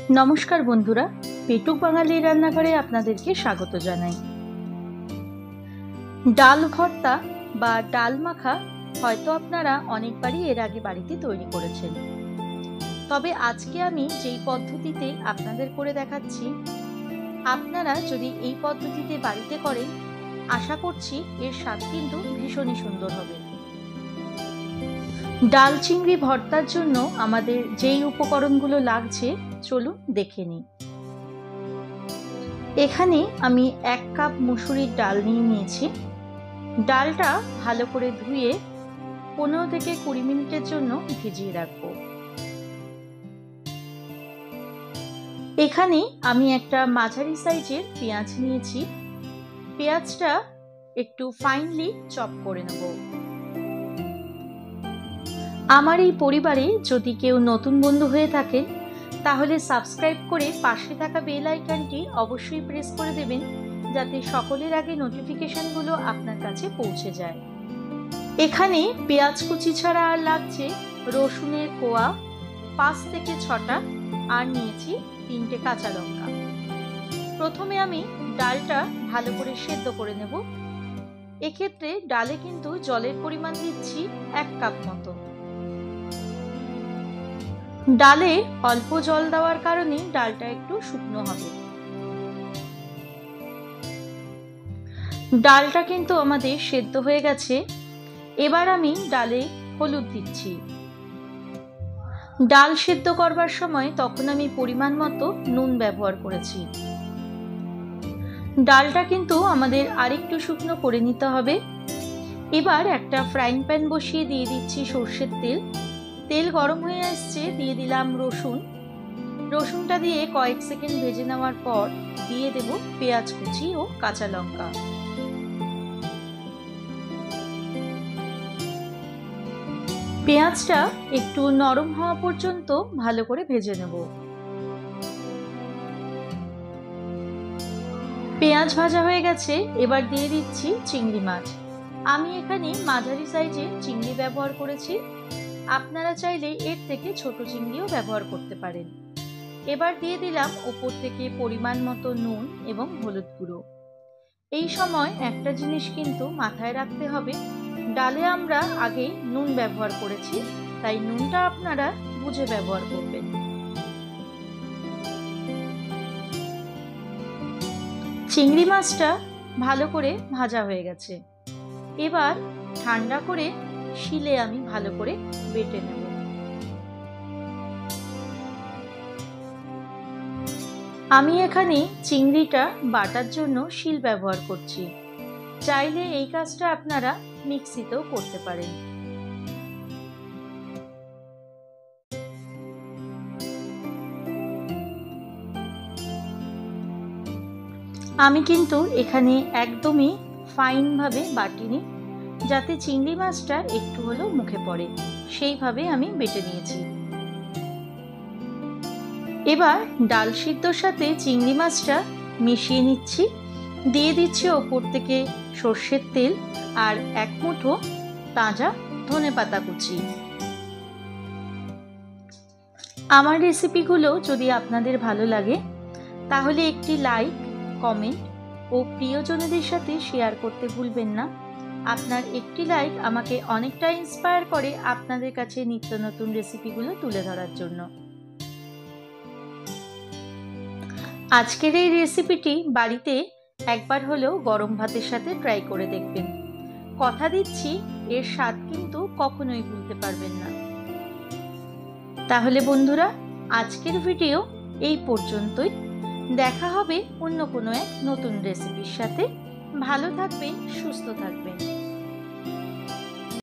नमस्कार बंधुरा पेटुक बांगाली रान्नाघरे आपनादेरके स्वागत जानाई। डाल भर्ता बा डाल माखा हयतो आपनारा अनेकबारই एर आगे बाड़ीते तैरी करेছেন, तबे आजके आमी जेई पद्धतिते आपनादेर करे देखाচ্ছি आपनारा यदि এই पद्धतिते बाड़ीते करेন आशा करছি एर स्वाद किन्तु भीषणই सुंदर होबे। डाल चिंगड़ी भर्तार जोन्नो आमादेर जेई उपकरणगुलो लागছে चलुन देखे नी। एखाने आमी 1 কাপ मुसुरिर डाल निये निয়েছি। डालटा भालो करे धुए 15 থেকে 20 मिनिटेर जोन्नो भिजिए राखबो। एखाने आमी एकटा माझारि साइजेर पेঁয়াজ निয়েছি। पेঁয়াজটা एकटू फाइनली चप करे नेब। आमार এই পরিবারে যদি কেউ নতুন বন্ধু হয়ে থাকেন তাহলে সাবস্ক্রাইব করে পাশে থাকা বেল আইকনটি অবশ্যই প্রেস করে দেবেন যাতে সকলের আগে নোটিফিকেশনগুলো আপনার কাছে পৌঁছে যায়। এখানে পেঁয়াজ কুচি ছাড়া আর লাগছে রসুনের কোয়া 5 থেকে 6টা আর নিয়েছি 3টে কাঁচা লঙ্কা। প্রথমে আমি ডালটা ভালো করে সেদ্ধ করে নেব। এক্ষেত্রে ডালে কিন্তু জলের পরিমাণ দিচ্ছি 1 কাপ মতো। डाले अल्प जल देওয়ার কারণে ডালটা একটু শুকনো হবে। ডালটা কিন্তু আমাদের সেদ্ধ হয়ে গেছে। এবার আমি ডালে হলুদ দিচ্ছি। ডাল সেদ্ধ করবার সময় তখন আমি পরিমাণ মতো নুন ব্যবহার করেছি। ডালটা কিন্তু আমাদের আরেকটু শুকনো করে নিতে হবে। এবার একটা ফ্রাইং প্যান বসিয়ে দিয়ে দিচ্ছি সরষের তেল। तेल गरम हो आसছে দিয়ে দিলাম রসুন। রসুনটা দিয়ে কয়েক সেকেন্ড ভেজে নেওয়ার পর দিয়ে দেব পেঁয়াজ কুচি ও কাঁচা লঙ্কা। পেঁয়াজটা একটু নরম হওয়া পর্যন্ত ভালো করে ভেজে নেব। পেঁয়াজ ভাজা হয়ে গেছে। এবার দিয়ে দিচ্ছি চিংড়ি মাছ। আমি এখানে মাঝারি সাইজের চিংড়ি ব্যবহার করেছি। আপনারা চাইলে এর থেকে ছোট চিংড়িও ব্যবহার করতে পারেন। এবার দিয়ে দিলাম উপর থেকে পরিমাণ মতো নুন এবং হলুদ গুঁড়ো। এই সময় একটা জিনিস কিন্তু মাথায় রাখতে হবে, ডালে আমরা আগে নুন ব্যবহার করেছি, তাই নুনটা আপনারা বুঝে ব্যবহার করবেন। চিংড়ি মাছটা ভালো করে ভাজা হয়ে গেছে। এবার ঠান্ডা করে শিলে আমি ভালো করে বেটে নেব। আমি এখানে চিংড়িটা বাটার জন্য শিল ব্যবহার করছি। চাইলে এই কাজটা আপনারা মিক্সিতেও করতে পারেন। আমি কিন্তু এখানে একদমই ফাইন ভাবে বাটিনি, যাতে চিংড়ি মাছটা একটু হলেও মুখে পড়ে সেইভাবে আমি বেটে নিয়েছি। এবার ডাল সিদ্ধর সাথে চিংড়ি মাছটা মিশিয়ে নিচ্ছি। দিয়ে দিচ্ছি ওপর থেকে সর্ষের তেল আর 1 মুঠো তাজা ধনেপাতা কুচি। আমার রেসিপিগুলো যদি আপনাদের ভালো লাগে তাহলে একটি লাইক, কমেন্ট ও প্রিয়জনদের সাথে শেয়ার করতে ভুলবেন না। আপনার একটি লাইক আমাকে অনেকটা ইন্সপায়ার করে আপনাদের কাছে নিত্য নতুন রেসিপিগুলো তুলে ধরার জন্য। আজকের এই রেসিপিটি বাড়িতে একবার হলেও গরম ভাতের সাথে ট্রাই করে দেখবেন। কথা দিচ্ছি এর স্বাদ কিন্তু কখনোই ভুলতে পারবেন না। তাহলে বন্ধুরা আজকের ভিডিও এই পর্যন্তই। দেখা হবে অন্য কোনো এক নতুন রেসিপির সাথে। ভালো থাকবেন, সুস্থ থাকবেন।